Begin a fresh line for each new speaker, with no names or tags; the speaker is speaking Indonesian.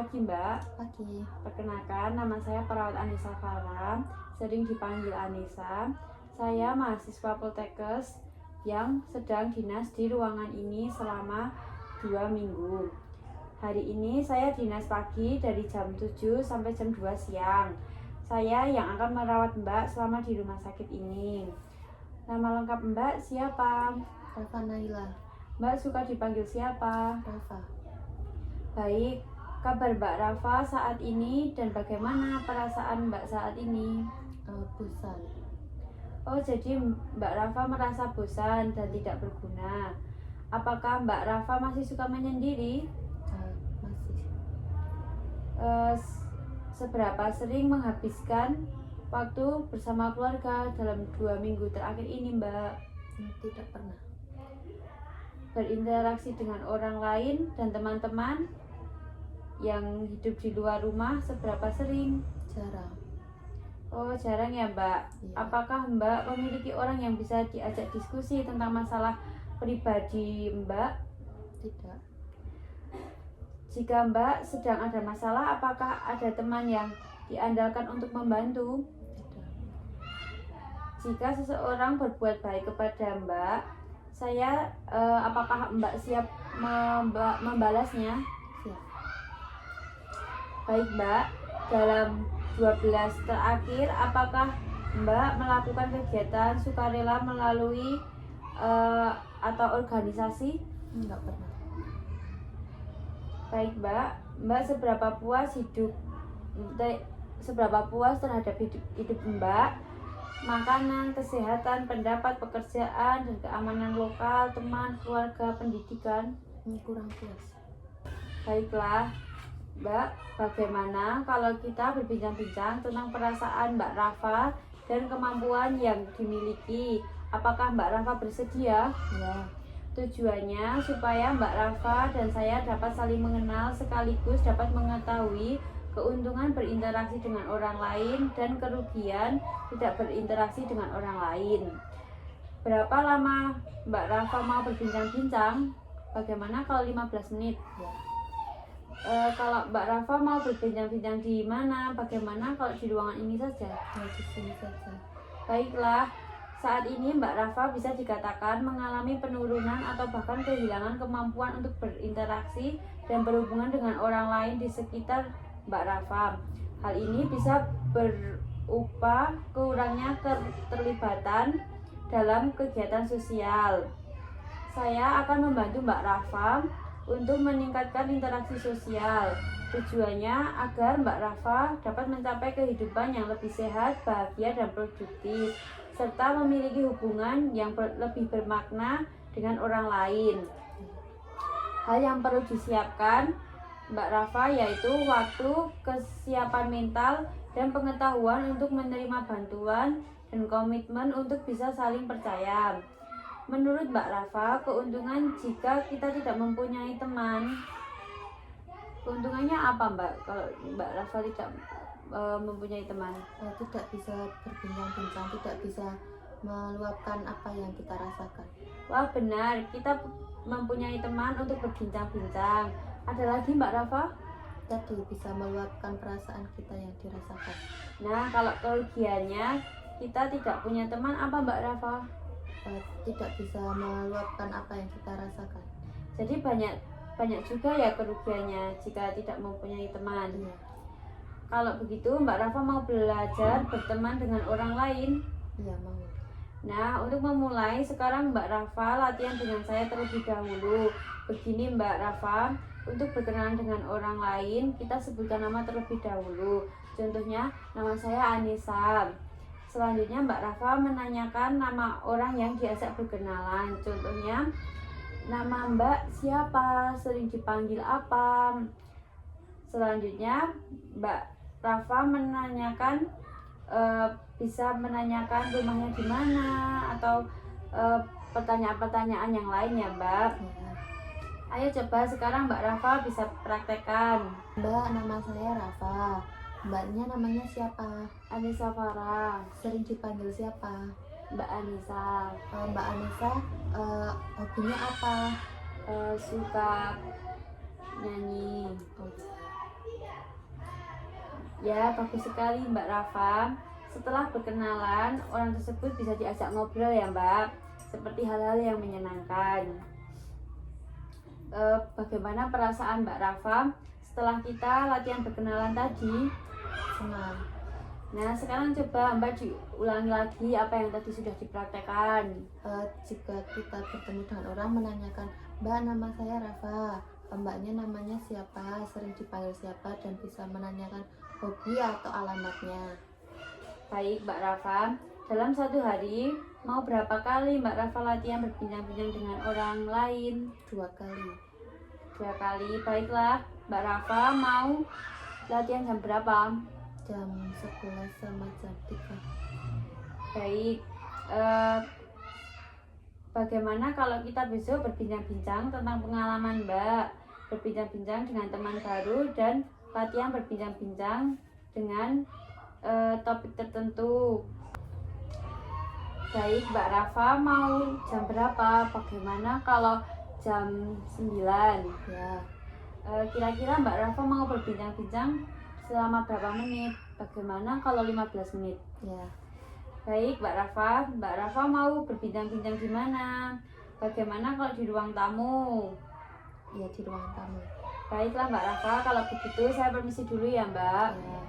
Pagi Mbak.
Pagi.
Perkenalkan, nama saya Perawat Anissa Farah, sering dipanggil Anissa. Saya mahasiswa Poltekkes yang sedang dinas di ruangan ini selama 2 minggu. Hari ini saya dinas pagi dari jam 7 sampai jam 2 siang. Saya yang akan merawat Mbak selama di rumah sakit ini. Nama lengkap Mbak siapa?
Rafa Naila.
Mbak suka dipanggil siapa?
Rafa.
Baik, kabar Mbak Rafa saat ini dan bagaimana perasaan Mbak saat ini?
Bosan.
Oh, jadi Mbak Rafa merasa bosan dan tidak berguna. Apakah Mbak Rafa masih suka menyendiri?
Masih.
Seberapa sering menghabiskan waktu bersama keluarga dalam 2 minggu terakhir ini Mbak?
Tidak pernah.
Berinteraksi dengan orang lain dan teman-teman yang hidup di luar rumah seberapa sering?
Jarang.
Oh, jarang ya Mbak.
Iya.
Apakah Mbak memiliki orang yang bisa diajak diskusi tentang masalah pribadi Mbak?
Tidak.
Jika Mbak sedang ada masalah, apakah ada teman yang diandalkan untuk membantu?
Tidak.
Jika seseorang berbuat baik kepada Mbak, apakah Mbak siap membalasnya?
Siap.
Baik Mbak, dalam 12 terakhir, apakah Mbak melakukan kegiatan sukarela melalui atau organisasi?
Enggak pernah.
Baik Mbak, Mbak seberapa puas terhadap hidup Mbak? Makanan, kesehatan, pendapat, pekerjaan, dan keamanan lokal, teman, keluarga, pendidikan?
Kurang puas.
Baiklah Mbak, bagaimana kalau kita berbincang-bincang tentang perasaan Mbak Rafa dan kemampuan yang dimiliki? Apakah Mbak Rafa bersedia?
Ya.
Tujuannya supaya Mbak Rafa dan saya dapat saling mengenal sekaligus dapat mengetahui keuntungan berinteraksi dengan orang lain dan kerugian tidak berinteraksi dengan orang lain. Berapa lama Mbak Rafa mau berbincang-bincang? Bagaimana kalau 15 menit?
Ya.
Kalau Mbak Rafa mau berbincang-bincang di mana? Bagaimana kalau di ruangan ini saja?
Di sini saja.
Baiklah, saat ini Mbak Rafa bisa dikatakan mengalami penurunan atau bahkan kehilangan kemampuan untuk berinteraksi dan berhubungan dengan orang lain di sekitar Mbak Rafa. Hal ini bisa berupa kurangnya keterlibatan dalam kegiatan sosial. Saya akan membantu Mbak Rafa untuk meningkatkan interaksi sosial. Tujuannya agar Mbak Rafa dapat mencapai kehidupan yang lebih sehat, bahagia, dan produktif, serta memiliki hubungan yang lebih bermakna dengan orang lain. Hal yang perlu disiapkan Mbak Rafa yaitu waktu, kesiapan mental, dan pengetahuan untuk menerima bantuan dan komitmen untuk bisa saling percaya. Menurut Mbak Rafa, keuntungan jika kita tidak mempunyai teman, keuntungannya apa Mbak kalau Mbak Rafa tidak mempunyai teman?
Tidak bisa berbincang-bincang, tidak bisa meluapkan apa yang kita rasakan.
Wah benar, kita mempunyai teman untuk berbincang-bincang. Ada lagi Mbak Rafa?
Tadi bisa meluapkan perasaan kita yang dirasakan.
Nah, kalau kerugiannya kita tidak punya teman, apa Mbak Rafa?
Tidak bisa meluapkan apa yang kita rasakan.
Jadi banyak juga ya kerugiannya jika tidak mempunyai teman.
Iya.
Kalau begitu Mbak Rafa mau belajar berteman dengan orang lain?
Iya, mau.
Nah, untuk memulai sekarang Mbak Rafa latihan dengan saya terlebih dahulu. Begini Mbak Rafa, untuk berkenalan dengan orang lain kita sebutkan nama terlebih dahulu. Contohnya, nama saya Anissa. Selanjutnya Mbak Rafa menanyakan nama orang yang diajak berkenalan. Contohnya, nama Mbak siapa? Sering dipanggil apa? Selanjutnya Mbak Rafa menanyakan bisa menanyakan rumahnya di mana atau pertanyaan-pertanyaan yang lain ya Mbak.
Ya.
Ayo coba sekarang Mbak Rafa bisa praktekkan.
Mbak, nama saya Rafa. Mbaknya namanya siapa?
Anissa Farah.
Sering dipanggil siapa?
Mbak Anissa.
Mbak Anissa hobinya apa?
Suka nyanyi.
Oh, iya.
Ya, bagus sekali Mbak Rafa. Setelah berkenalan, orang tersebut bisa diajak ngobrol ya Mbak, seperti hal-hal yang menyenangkan. Bagaimana perasaan Mbak Rafa setelah kita latihan berkenalan tadi?
Senang.
Nah, sekarang coba Mbak diulangi lagi apa yang tadi sudah dipraktekkan.
Jika kita bertemu dengan orang menanyakan, Mbak, nama saya Rafa, Mbaknya namanya siapa, sering dipanggil siapa, dan bisa menanyakan hobi atau alamatnya.
Baik Mbak Rafa, dalam satu hari mau berapa kali Mbak Rafa latihan berbincang-bincang dengan orang lain?
2 kali.
2 kali. Baiklah, Mbak Rafa mau latihan jam berapa?
Jam 11 sama jam 3.
Baik. Bagaimana kalau kita besok berbincang-bincang tentang pengalaman Mbak, berbincang-bincang dengan teman baru dan latihan berbincang-bincang dengan topik tertentu. Baik, Mbak Rafa mau jam berapa? Bagaimana kalau jam 9?
Ya,
Kira-kira Mbak Rafa mau berbincang-bincang selama berapa menit? Bagaimana kalau 15 menit?
ya.
Baik, Mbak Rafa mau berbincang-bincang di mana? Bagaimana kalau di ruang tamu?
Ya, di ruang tamu.
Baiklah Mbak Rafa, kalau begitu saya permisi dulu ya Mbak.
Ya.